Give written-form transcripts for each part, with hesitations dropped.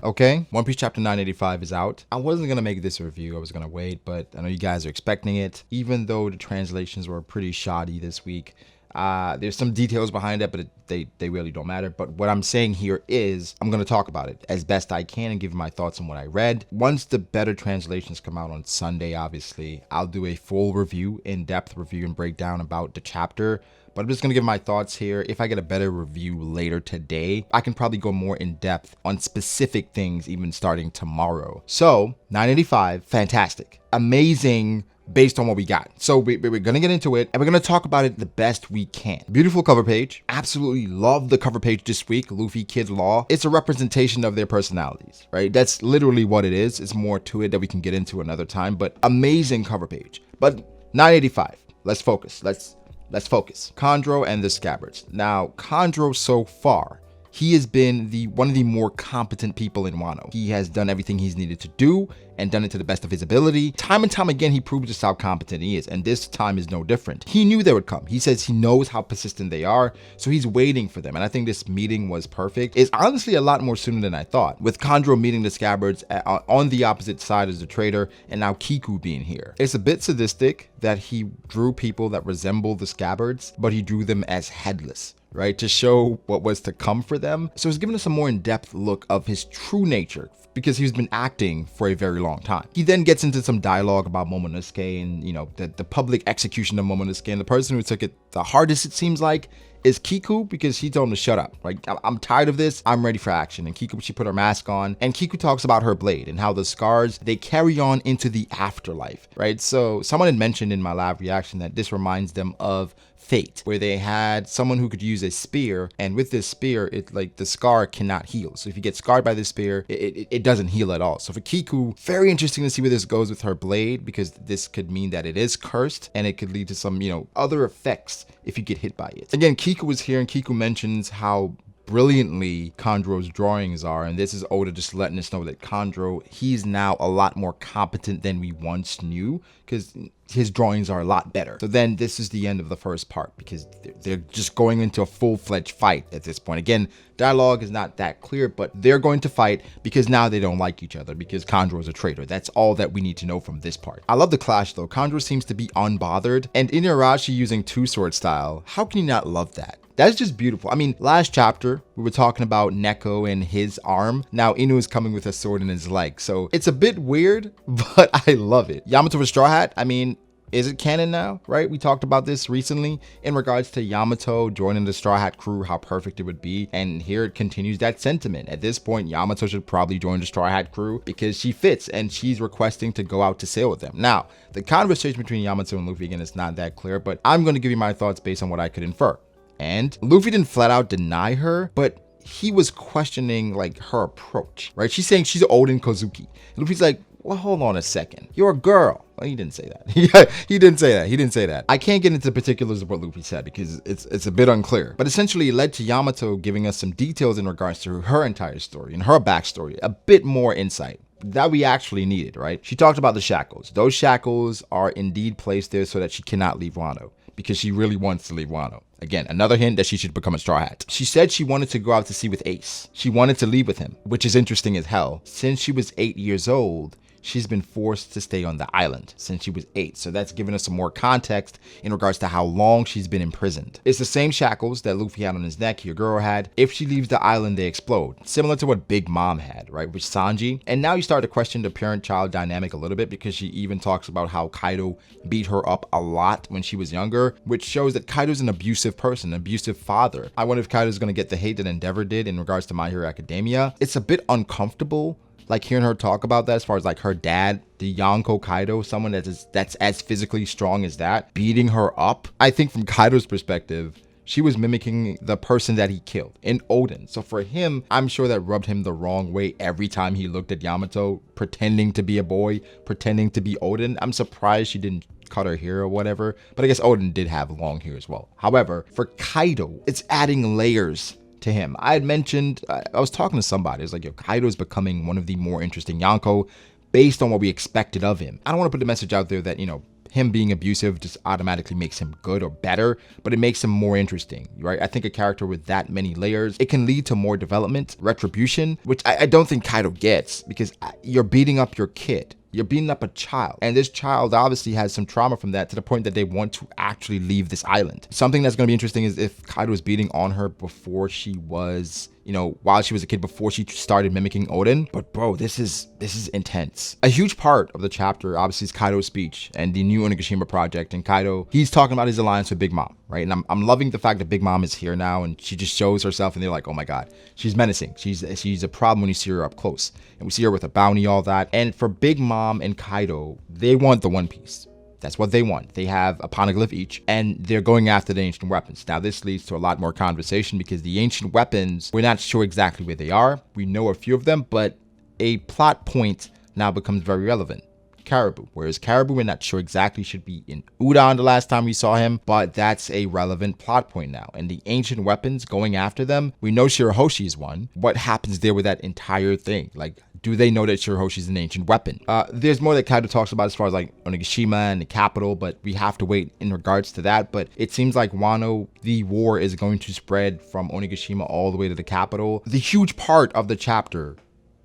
Okay, One Piece chapter 985 is out. I wasn't gonna make this a review, I was gonna wait, but I know you guys are expecting it, even though the translations were pretty shoddy this week. There's some details behind it, but they really don't matter. But what I'm saying here is I'm going to talk about it as best I can and give you my thoughts on what I read. Once the better translations come out on Sunday, obviously, I'll do a full review, in-depth review and breakdown about the chapter. But I'm just going to give my thoughts here. If I get a better review later today, I can probably go more in depth on specific things even starting tomorrow. So 985, fantastic, amazing, based on what we got. So we're gonna get into it and we're gonna talk about it the best we can. Beautiful cover page. Absolutely love the cover page this week. Luffy, Kid, Law. It's a representation of their personalities, right? That's literally what it is. It's more to it that we can get into another time, but amazing cover page. But 985, let's focus. Let's focus. Chondro and the Scabbards. Now, Chondro so far, he has been one of the more competent people in Wano. He has done everything he's needed to do and done it to the best of his ability. Time and time again, he proves just how competent he is, and this time is no different. He knew they would come. He says he knows how persistent they are, so he's waiting for them, and I think this meeting was perfect. It's honestly a lot more sooner than I thought, with Chondro meeting the Scabbards on the opposite side as the traitor, and now Kiku being here. It's a bit sadistic that he drew people that resemble the Scabbards, but he drew them as headless, right, to show what was to come for them. So it's giving us a more in-depth look of his true nature, because he's been acting for a very long time. He then gets into some dialogue about Momonosuke and, you know, the public execution of Momonosuke, and the person who took it the hardest, it seems like, is Kiku, because he told him to shut up. Like, I'm tired of this. I'm ready for action. And Kiku, she put her mask on, and Kiku talks about her blade and how the scars, they carry on into the afterlife, right? So someone had mentioned in my live reaction that this reminds them of Fate, where they had someone who could use a spear, and with this spear, it like the scar cannot heal. So if you get scarred by this spear, it doesn't heal at all. So for Kiku, very interesting to see where this goes with her blade, because this could mean that it is cursed and it could lead to some, you know, other effects if you get hit by it. Again, Kiku was here, and Kiku mentions how brilliantly Chondro's drawings are, and this is Oda just letting us know that Chondro, he's now a lot more competent than we once knew, because his drawings are a lot better. So then this is the end of the first part, because they're just going into a full-fledged fight at this point. Again, dialogue is not that clear, but they're going to fight because now they don't like each other, because Chondro is a traitor. That's all that we need to know from this part. I love the clash though. Chondro seems to be unbothered, and in Orochi using two-sword style, how can you not love that? That's just beautiful. I mean, last chapter, we were talking about Neko and his arm. Now Inu is coming with a sword in his leg. So it's a bit weird, but I love it. Yamato with Straw Hat, I mean, is it canon now, right? We talked about this recently in regards to Yamato joining the Straw Hat crew, how perfect it would be. And here it continues that sentiment. At this point, Yamato should probably join the Straw Hat crew because she fits and she's requesting to go out to sail with them. Now, the conversation between Yamato and Luffy, again, is not that clear, but I'm going to give you my thoughts based on what I could infer. And Luffy didn't flat out deny her, but he was questioning like her approach, right? She's saying she's Oden Kozuki. And Luffy's like, well, hold on a second. You're a girl. Well, he didn't say that. He didn't say that. He didn't say that. I can't get into the particulars of what Luffy said because it's a bit unclear. But essentially it led to Yamato giving us some details in regards to her entire story and her backstory, a bit more insight that we actually needed, right? She talked about the shackles. Those shackles are indeed placed there so that she cannot leave Wano, because she really wants to leave Wano. Again, another hint that she should become a Straw Hat. She said she wanted to go out to sea with Ace. She wanted to leave with him, which is interesting as hell. Since she was 8 years old, she's been forced to stay on the island since she was 8. So that's given us some more context in regards to how long she's been imprisoned. It's the same shackles that Luffy had on his neck, Yogoro had. If she leaves the island, they explode. Similar to what Big Mom had, right, with Sanji. And now you start to question the parent-child dynamic a little bit, because she even talks about how Kaito beat her up a lot when she was younger, which shows that Kaito's an abusive person, an abusive father. I wonder if Kaito's going to get the hate that Endeavor did in regards to My Hero Academia. It's a bit uncomfortable, like hearing her talk about that, as far as like her dad, the Yonko Kaito, someone that's as physically strong as that, beating her up. I think from Kaito's perspective, she was mimicking the person that he killed in Oden. So for him, I'm sure that rubbed him the wrong way every time he looked at Yamato, pretending to be a boy, pretending to be Oden. I'm surprised she didn't cut her hair or whatever, but I guess Oden did have long hair as well. However, for Kaito, it's adding layers to him. I had mentioned, I was talking to somebody, it's like, yo, Kaito is becoming one of the more interesting Yonko based on what we expected of him. I don't want to put the message out there that, you know, him being abusive just automatically makes him good or better, but it makes him more interesting, right? I think a character with that many layers, it can lead to more development, retribution, which I don't think Kaito gets, because you're beating up your kid. You're beating up a child, and this child obviously has some trauma from that to the point that they want to actually leave this island. Something that's going to be interesting is if Kaito was beating on her before she was, you know, while she was a kid, before she started mimicking Odin. But bro, this is intense. A huge part of the chapter obviously is Kaito's speech and the new Onigashima project, and Kaito, he's talking about his alliance with Big Mom, right? And I'm loving the fact that Big Mom is here now, and she just shows herself, and they're like, oh my god, she's menacing. She's a problem when you see her up close, and we see her with a bounty, all that. And for Big Mom and Kaito, they want the One Piece. That's what they want. They have a poneglyph each, and they're going after the ancient weapons. Now, this leads to a lot more conversation, because the ancient weapons, we're not sure exactly where they are. We know a few of them, but a plot point now becomes very relevant. Caribou. Whereas Caribou, we're not sure exactly, should be in Udon the last time we saw him, but that's a relevant plot point now. And the ancient weapons, going after them, we know Shirahoshi is one. What happens there with that entire thing? Like, do they know that Shirahoshi is an ancient weapon? There's more that Kaito talks about as far as like Onigashima and the capital, but we have to wait in regards to that. But it seems like Wano, the war is going to spread from Onigashima all the way to the capital. The huge part of the chapter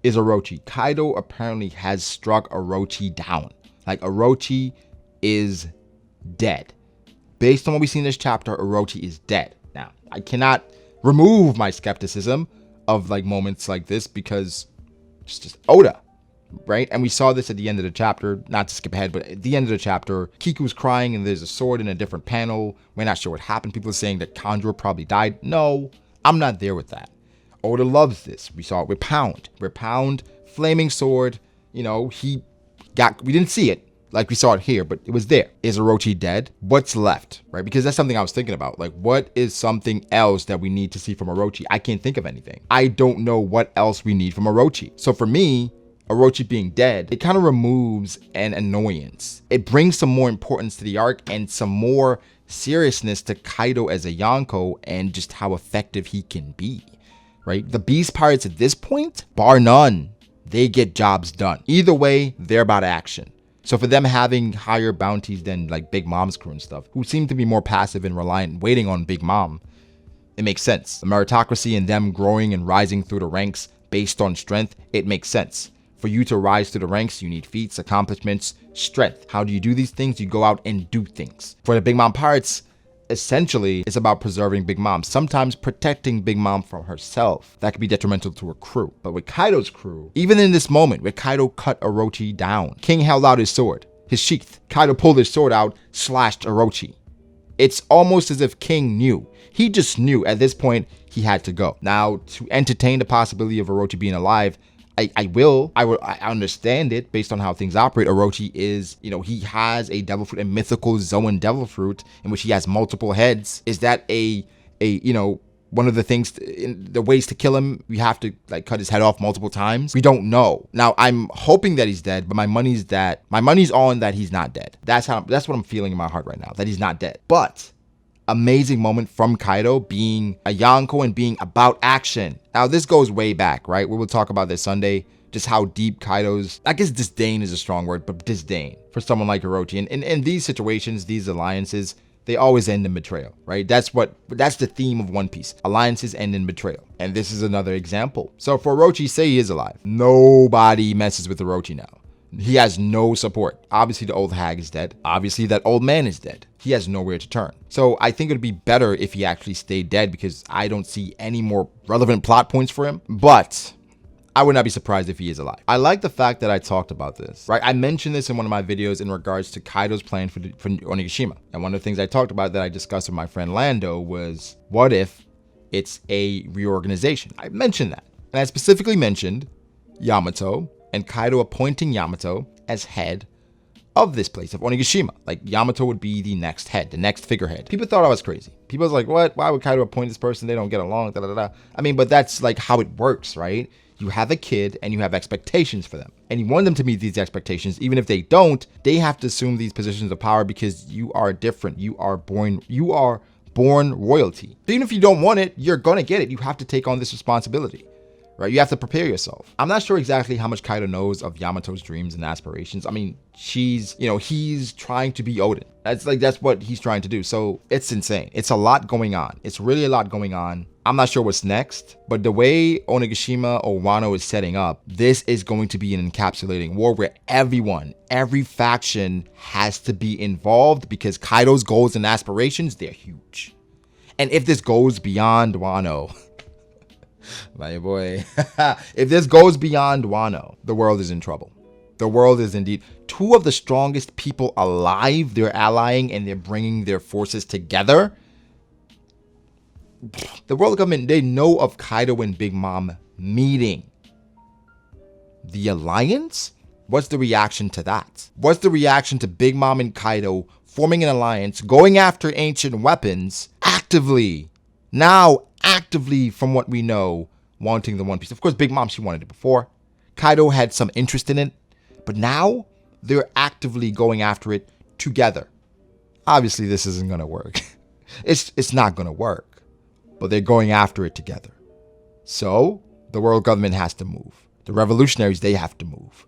is Orochi. Kaito apparently has struck Orochi down. Like, Orochi is dead. Based on what we see in this chapter, Orochi is dead. Now, I cannot remove my skepticism of like moments like this, because it's just Oda, right? And we saw this at the end of the chapter, not to skip ahead, but at the end of the chapter, Kiku's crying and there's a sword in a different panel. We're not sure what happened. People are saying that Kanjuro probably died. No, I'm not there with that. Oda loves this. We saw it with Pound. Where Pound, flaming sword, you know, we didn't see it like we saw it here, but it was there. Is Orochi dead? What's left, right? Because that's something I was thinking about. Like, what is something else that we need to see from Orochi? I can't think of anything. I don't know what else we need from Orochi. So for me, Orochi being dead, it kind of removes an annoyance. It brings some more importance to the arc and some more seriousness to Kaito as a Yonko and just how effective he can be. Right? The Beast Pirates at this point, bar none, they get jobs done. Either way, they're about action. So for them having higher bounties than like Big Mom's crew and stuff, who seem to be more passive and reliant, waiting on Big Mom, it makes sense. The meritocracy and them growing and rising through the ranks based on strength, it makes sense. For you to rise through the ranks, you need feats, accomplishments, strength. How do you do these things? You go out and do things. For the Big Mom Pirates, essentially, it's about preserving Big Mom, sometimes protecting Big Mom from herself. That could be detrimental to her crew. But with Kaito's crew, even in this moment where Kaito cut Orochi down, King held out his sword, his sheath. Kaito pulled his sword out, slashed Orochi. It's almost as if King knew. He just knew at this point he had to go. Now, to entertain the possibility of Orochi being alive, I understand it based on how things operate. Orochi is, you know, he has a devil fruit, a mythical Zoan devil fruit in which he has multiple heads. Is that you know, one of the things, the ways to kill him, we have to like cut his head off multiple times? We don't know. Now, I'm hoping that he's dead, but my money's on that he's not dead. That's what I'm feeling in my heart right now, that he's not dead. But amazing moment from Kaito being a Yonko and being about action. Now, this goes way back, right? We will talk about this Sunday, just how deep Kaito's, I guess disdain is a strong word, but disdain for someone like Orochi. And in these situations, these alliances, they always end in betrayal, right? That's the theme of One Piece. Alliances end in betrayal. And this is another example. So for Orochi, say he is alive. Nobody messes with Orochi now. He has no support. Obviously, the old hag is dead. Obviously, that old man is dead. He has nowhere to turn. So I think it would be better if he actually stayed dead, because I don't see any more relevant plot points for him. But I would not be surprised if he is alive. I like the fact that I talked about this, right? I mentioned this in one of my videos in regards to Kaito's plan for Onigashima. And one of the things I talked about that I discussed with my friend Lando was, what if it's a reorganization? I mentioned that. And I specifically mentioned Yamato and Kaito appointing Yamato as head of this place, of Onigashima. Like, Yamato would be the next head, the next figurehead. People thought I was crazy. People was like, what? Why would Kaito appoint this person? They don't get along, da da da. I mean, but that's like how it works, right? You have a kid and you have expectations for them. And you want them to meet these expectations. Even if they don't, they have to assume these positions of power because you are different. You are born royalty. So even if you don't want it, you're gonna get it. You have to take on this responsibility, right? You have to prepare yourself. I'm not sure exactly how much Kaito knows of Yamato's dreams and aspirations. I mean, he's trying to be Odin. That's what he's trying to do. So it's insane. It's a lot going on. It's really a lot going on. I'm not sure what's next, but the way Onigashima or Wano is setting up, this is going to be an encapsulating war where every faction has to be involved because Kaito's goals and aspirations, they're huge. And if this goes beyond Wano, my boy, if this goes beyond Wano, the world is in trouble. The world is indeed. Two of the strongest people alive, they're allying and they're bringing their forces together. The world government, they know of Kaito and Big Mom meeting. The alliance? What's the reaction to that? What's the reaction to Big Mom and Kaito forming an alliance, going after ancient weapons, actively, from what we know, wanting the One Piece? Of course, Big Mom, she wanted it before. Kaito had some interest in it, but now they're actively going after it together. Obviously, this isn't going to work. It's not going to work, but they're going after it together. So the world government has to move. The revolutionaries, they have to move.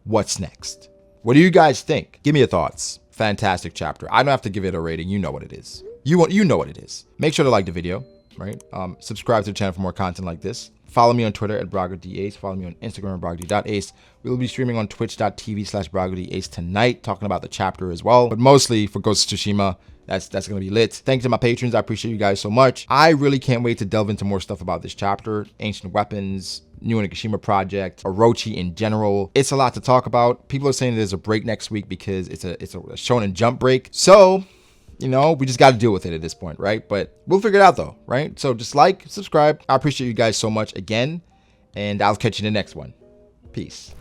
What's next? What do you guys think? Give me your thoughts. Fantastic chapter. I don't have to give it a rating. You know what it is. You know what it is. Make sure to like the video, right? Subscribe to the channel for more content like this. Follow me on Twitter at BragoDAce. Follow me on Instagram at BragoD.ace. We will be streaming on twitch.tv/BragoDAce tonight, talking about the chapter as well. But mostly for Ghost of Tsushima, that's going to be lit. Thanks to my patrons. I appreciate you guys so much. I really can't wait to delve into more stuff about this chapter. Ancient weapons, New Onigashima project, Orochi in general. It's a lot to talk about. People are saying there's a break next week because it's a Shonen Jump break. So, we just got to deal with it at this point, right? But we'll figure it out though, right? So just like, subscribe. I appreciate you guys so much again, and I'll catch you in the next one. Peace.